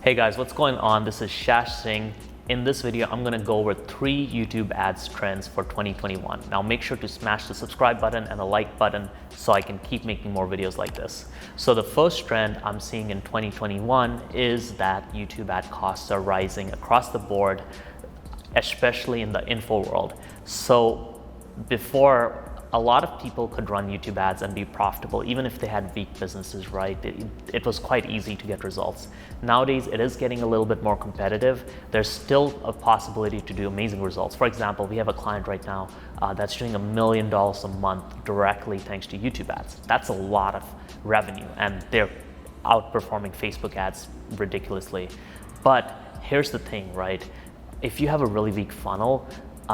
Hey guys, what's going on? This is Shash Singh. In this video, I'm gonna go over 3 YouTube ads trends for 2021. Now make sure to smash the subscribe button and the like button so I can keep making more videos like this. So the first trend I'm seeing in 2021 is that YouTube ad costs are rising across the board, especially in the info world. So before, a lot of people could run YouTube ads and be profitable even if they had weak businesses, right? It was quite easy to get results. Nowadays, it is getting a little bit more competitive. There's still a possibility to do amazing results. For example, we have a client right now that's doing $1 million a month directly thanks to YouTube ads. That's a lot of revenue, and they're outperforming Facebook ads ridiculously. But here's the thing, right? If you have a really weak funnel,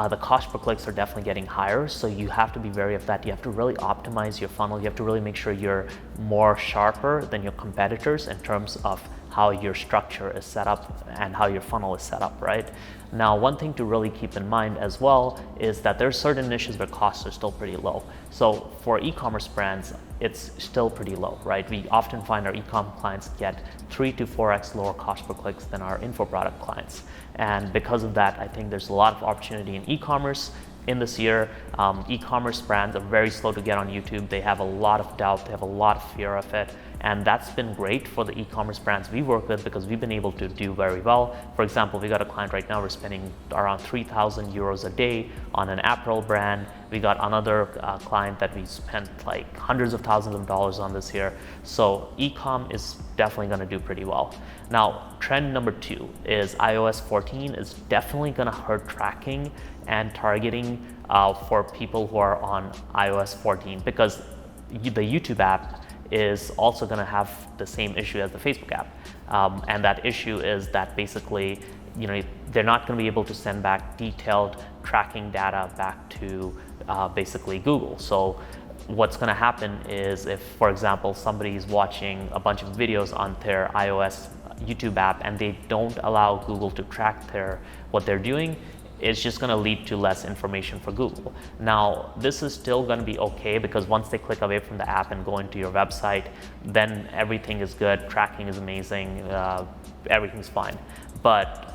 the cost per clicks are definitely getting higher, so you have to be wary of that. You have to really optimize your funnel. You have to really make sure you're more sharper than your competitors in terms of how your structure is set up and how your funnel is set up, right? Now, one thing to really keep in mind as well is that there's certain niches where costs are still pretty low. So for e-commerce brands, it's still pretty low, right? We often find our e-com clients get 3 to 4x lower cost per clicks than our info product clients. And because of that, I think there's a lot of opportunity in e-commerce in this year. E-commerce brands are very slow to get on YouTube. They have a lot of doubt, they have a lot of fear of it. And that's been great for the e-commerce brands we work with because we've been able to do very well. For example, we got a client right now, we're spending around 3,000 euros a day on an apparel brand. We got another client that we spent like hundreds of thousands of dollars on this year. So e-com is definitely gonna do pretty well. Now, trend number 2 is iOS 14 is definitely gonna hurt tracking and targeting for people who are on iOS 14 because the YouTube app is also going to have the same issue as the Facebook app. And that issue is that basically, they're not going to be able to send back detailed tracking data back to basically Google. So what's going to happen is if, for example, somebody is watching a bunch of videos on their iOS YouTube app and they don't allow Google to track what they're doing, it's just going to lead to less information for Google. Now, this is still going to be okay because once they click away from the app and go into your website, then everything is good, tracking is amazing, everything's fine. But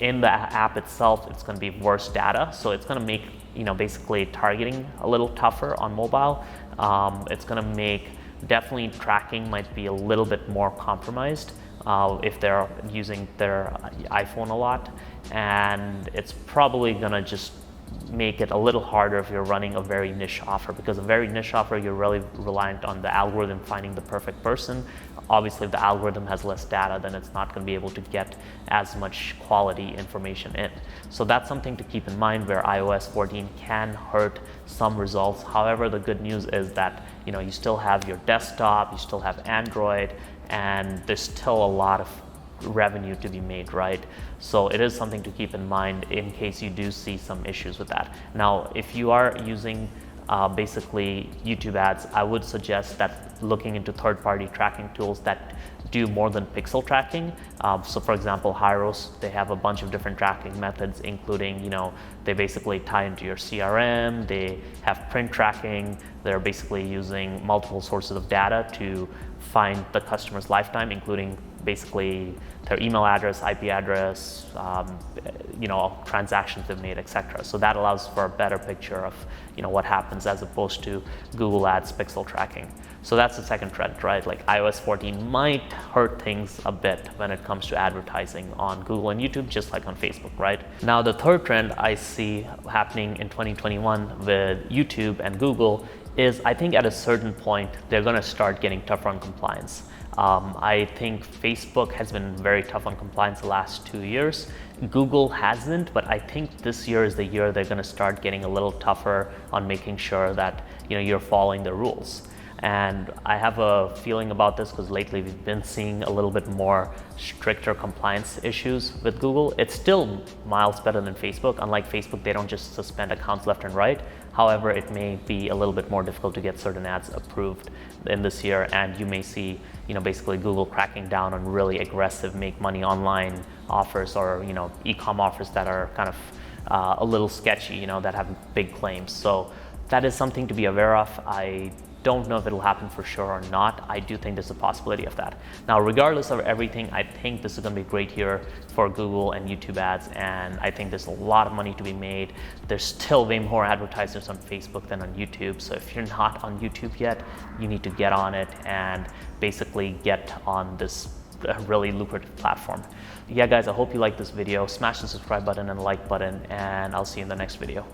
in the app itself, it's going to be worse data, so it's going to make basically targeting a little tougher on mobile. It's going to make definitely tracking might be a little bit more compromised if they're using their iPhone a lot, and it's probably gonna just make it a little harder if you're running a very niche offer, because a very niche offer, you're really reliant on the algorithm finding the perfect person. Obviously, if the algorithm has less data, then it's not going to be able to get as much quality information in. So that's something to keep in mind where iOS 14 can hurt some results. However, the good news is that you still have your desktop, you still have Android, and there's still a lot of revenue to be made, right? So it is something to keep in mind in case you do see some issues with that. Now, if you are using basically YouTube ads, I would suggest that looking into third-party tracking tools that do more than pixel tracking. So for example, Hyros, they have a bunch of different tracking methods, including, they basically tie into your CRM, they have print tracking, they're basically using multiple sources of data to find the customer's lifetime, including basically their email address, IP address, transactions they've made, etc. So that allows for a better picture of what happens as opposed to Google Ads pixel tracking. So that's the second trend, right? Like iOS 14 might hurt things a bit when it comes to advertising on Google and YouTube, just like on Facebook, right? Now, the third trend I see happening in 2021 with YouTube and Google is I think at a certain point, they're gonna start getting tougher on compliance. I think Facebook has been very tough on compliance the last 2 years. Google hasn't, but I think this year is the year they're going to start getting a little tougher on making sure that you're following the rules. And I have a feeling about this because lately we've been seeing a little bit more stricter compliance issues with Google. It's still miles better than Facebook. Unlike Facebook, they don't just suspend accounts left and right. However, it may be a little bit more difficult to get certain ads approved in this year, and you may see, basically Google cracking down on really aggressive make money online offers or, e-com offers that are kind of a little sketchy, that have big claims. So that is something to be aware of. I don't know if it'll happen for sure or not. I do think there's a possibility of that. Now, regardless of everything, I think this is going to be a great year for Google and YouTube ads, and I think there's a lot of money to be made. There's still way more advertisers on Facebook than on YouTube, so if you're not on YouTube yet, you need to get on it and basically get on this really lucrative platform. Yeah guys, I hope you liked this video. Smash the subscribe button and like button, and I'll see you in the next video.